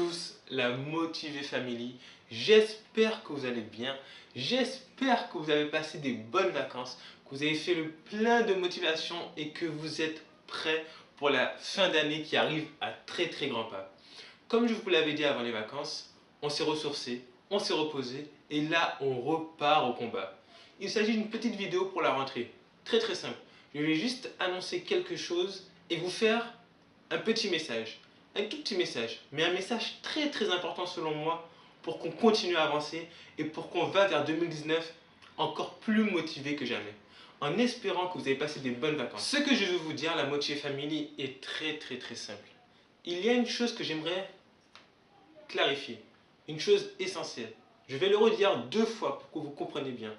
tous la Motivé Family. J'espère que vous allez bien. J'espère que vous avez passé des bonnes vacances, que vous avez fait le plein de motivation et que vous êtes prêts pour la fin d'année qui arrive à très très grands pas. Comme je vous l'avais dit avant les vacances, on s'est ressourcé, on s'est reposé et là on repart au combat. Il s'agit d'une petite vidéo pour la rentrée. Très très simple. Je vais juste annoncer quelque chose et vous faire un petit message. Un tout petit message, mais un message très très important selon moi pour qu'on continue à avancer et pour qu'on va vers 2019 encore plus motivé que jamais. En espérant que vous avez passé des bonnes vacances. Ce que je veux vous dire, la Motivé Family, est très très très simple. Il y a une chose que j'aimerais clarifier, une chose essentielle. Je vais le redire 2 fois pour que vous compreniez bien.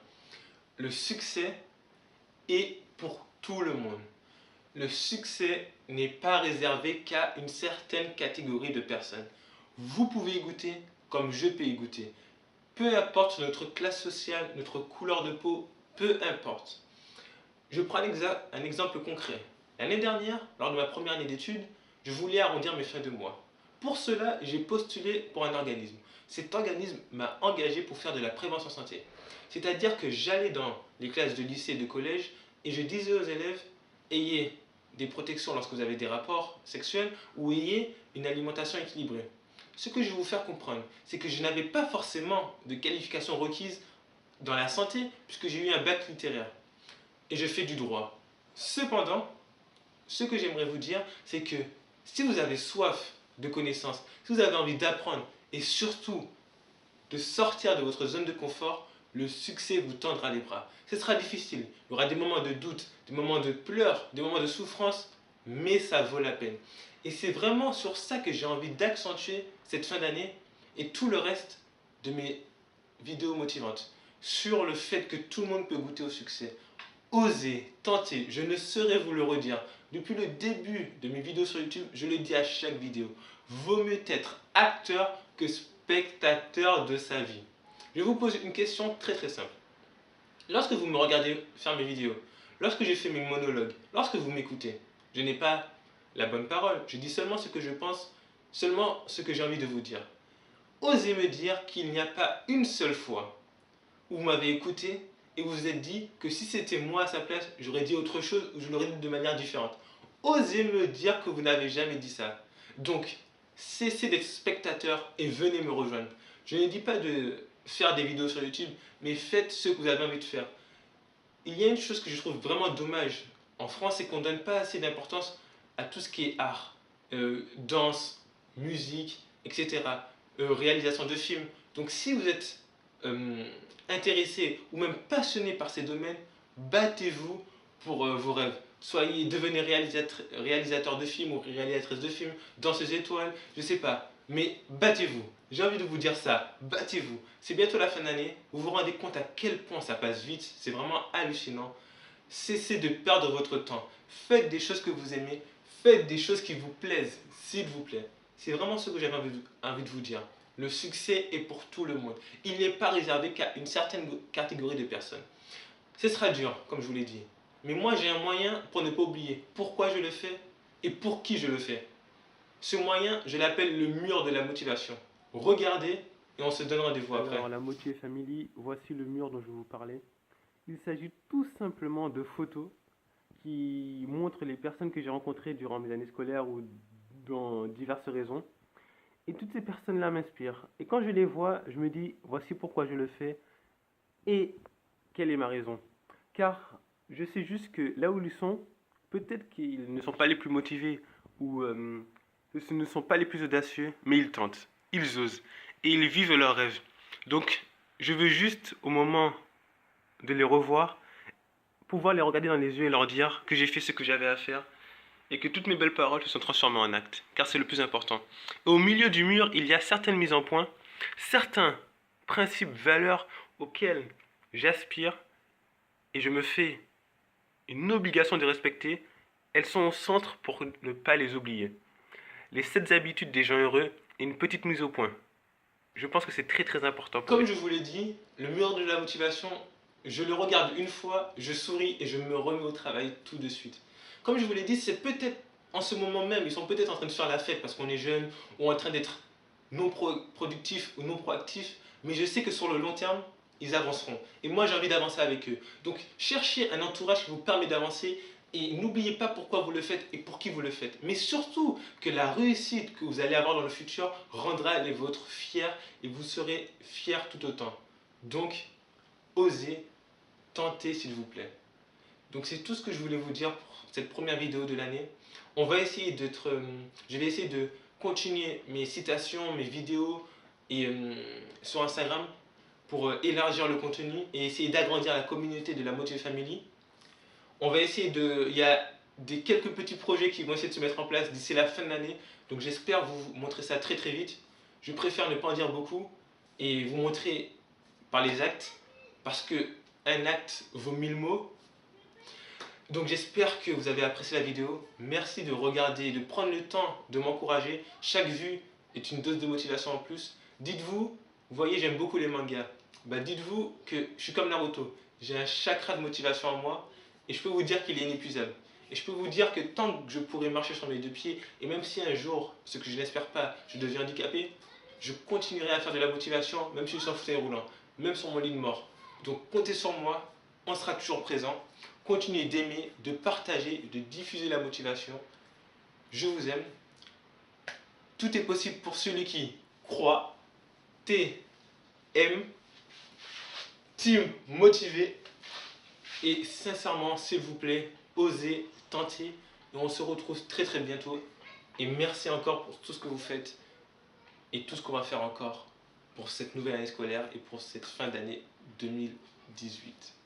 Le succès est pour tout le monde. Le succès n'est pas réservé qu'à une certaine catégorie de personnes. Vous pouvez y goûter comme je peux y goûter. Peu importe notre classe sociale, notre couleur de peau, peu importe. Je prends un exemple concret. L'année dernière, lors de ma première année d'études, je voulais arrondir mes fins de mois. Pour cela, j'ai postulé pour un organisme. Cet organisme m'a engagé pour faire de la prévention santé. C'est-à-dire que j'allais dans les classes de lycée et de collège et je disais aux élèves, ayez des protections lorsque vous avez des rapports sexuels ou ayez une alimentation équilibrée. Ce que je vais vous faire comprendre, c'est que je n'avais pas forcément de qualification requise dans la santé puisque j'ai eu un bac littéraire et je fais du droit. Cependant, ce que j'aimerais vous dire, c'est que si vous avez soif de connaissances, si vous avez envie d'apprendre et surtout de sortir de votre zone de confort, le succès vous tendra les bras. Ce sera difficile, il y aura des moments de doute, des moments de pleurs, des moments de souffrance, mais ça vaut la peine. Et c'est vraiment sur ça que j'ai envie d'accentuer cette fin d'année et tout le reste de mes vidéos motivantes. Sur le fait que tout le monde peut goûter au succès. Osez, tentez, je ne saurais vous le redire. Depuis le début de mes vidéos sur YouTube, je le dis à chaque vidéo. Vaut mieux être acteur que spectateur de sa vie. Je vous pose une question très très simple. Lorsque vous me regardez faire mes vidéos, lorsque je fais mes monologues, lorsque vous m'écoutez, je n'ai pas la bonne parole. Je dis seulement ce que je pense, seulement ce que j'ai envie de vous dire. Osez me dire qu'il n'y a pas une seule fois où vous m'avez écouté et vous vous êtes dit que si c'était moi à sa place, j'aurais dit autre chose ou je l'aurais dit de manière différente. Osez me dire que vous n'avez jamais dit ça. Donc, cessez d'être spectateur et venez me rejoindre. Je ne dis pas de faire des vidéos sur YouTube, mais faites ce que vous avez envie de faire. Il y a une chose que je trouve vraiment dommage en France, c'est qu'on ne donne pas assez d'importance à tout ce qui est art, danse, musique, etc., réalisation de films. Donc si vous êtes intéressé ou même passionné par ces domaines, battez-vous pour vos rêves. Devenez réalisateur de films ou réalisatrice de films, danseuse étoile, je sais pas. Mais battez-vous. J'ai envie de vous dire ça. Battez-vous. C'est bientôt la fin d'année. Vous vous rendez compte à quel point ça passe vite. C'est vraiment hallucinant. Cessez de perdre votre temps. Faites des choses que vous aimez. Faites des choses qui vous plaisent, s'il vous plaît. C'est vraiment ce que j'avais envie de vous dire. Le succès est pour tout le monde. Il n'est pas réservé qu'à une certaine catégorie de personnes. Ce sera dur, comme je vous l'ai dit. Mais moi, j'ai un moyen pour ne pas oublier pourquoi je le fais et pour qui je le fais. Ce moyen, je l'appelle le mur de la motivation. Regardez et on se donne rendez-vous après. Alors, la Motivé Family, voici le mur dont je vous parlais. Il s'agit tout simplement de photos qui montrent les personnes que j'ai rencontrées durant mes années scolaires ou dans diverses raisons. Et toutes ces personnes-là m'inspirent. Et quand je les vois, je me dis, voici pourquoi je le fais et quelle est ma raison. Car je sais juste que là où ils sont, peut-être qu'ils ne sont pas les plus motivés ou ce ne sont pas les plus audacieux, mais ils tentent, ils osent et ils vivent leurs rêves. Donc, je veux juste, au moment de les revoir, pouvoir les regarder dans les yeux et leur dire que j'ai fait ce que j'avais à faire et que toutes mes belles paroles se sont transformées en actes, car c'est le plus important. Et au milieu du mur, il y a certaines mises en point, certains principes, valeurs auxquels j'aspire et je me fais une obligation de respecter. Elles sont au centre pour ne pas les oublier. Les 7 habitudes des gens heureux et une petite mise au point. Je pense que c'est très très important. Comme je vous l'ai dit, le mur de la motivation, je le regarde une fois, je souris et je me remets au travail tout de suite. Comme je vous l'ai dit, c'est peut-être en ce moment même, ils sont peut-être en train de faire la fête parce qu'on est jeune ou en train d'être productifs ou non proactifs, mais je sais que sur le long terme, ils avanceront. Et moi, j'ai envie d'avancer avec eux. Donc, cherchez un entourage qui vous permet d'avancer et n'oubliez pas pourquoi vous le faites et pour qui vous le faites. Mais surtout que la réussite que vous allez avoir dans le futur rendra les vôtres fiers et vous serez fiers tout autant. Donc, osez, tentez s'il vous plaît. Donc c'est tout ce que je voulais vous dire pour cette première vidéo de l'année. On va essayer je vais essayer de continuer mes citations, mes vidéos et sur Instagram pour élargir le contenu et essayer d'agrandir la communauté de la Motivé Family. On va essayer il y a quelques petits projets qui vont essayer de se mettre en place d'ici la fin de l'année. Donc j'espère vous montrer ça très très vite. Je préfère ne pas en dire beaucoup et vous montrer par les actes parce que un acte vaut 1000 mots. Donc j'espère que vous avez apprécié la vidéo. Merci de regarder, de prendre le temps de m'encourager. Chaque vue est une dose de motivation en plus. Dites-vous, vous voyez, j'aime beaucoup les mangas. Dites-vous que je suis comme Naruto. J'ai un chakra de motivation en moi et je peux vous dire qu'il est inépuisable. Et je peux vous dire que tant que je pourrai marcher sur mes deux pieds, et même si un jour, ce que je n'espère pas, je deviens handicapé, je continuerai à faire de la motivation, même si je suis en fauteuil roulant, même sur mon lit de mort. Donc comptez sur moi, on sera toujours présent. Continuez d'aimer, de partager, de diffuser la motivation. Je vous aime. Tout est possible pour celui qui croit. TM, team motivé. Et sincèrement, s'il vous plaît, osez, tentez. Et on se retrouve très très bientôt. Et merci encore pour tout ce que vous faites. Et tout ce qu'on va faire encore pour cette nouvelle année scolaire et pour cette fin d'année 2018.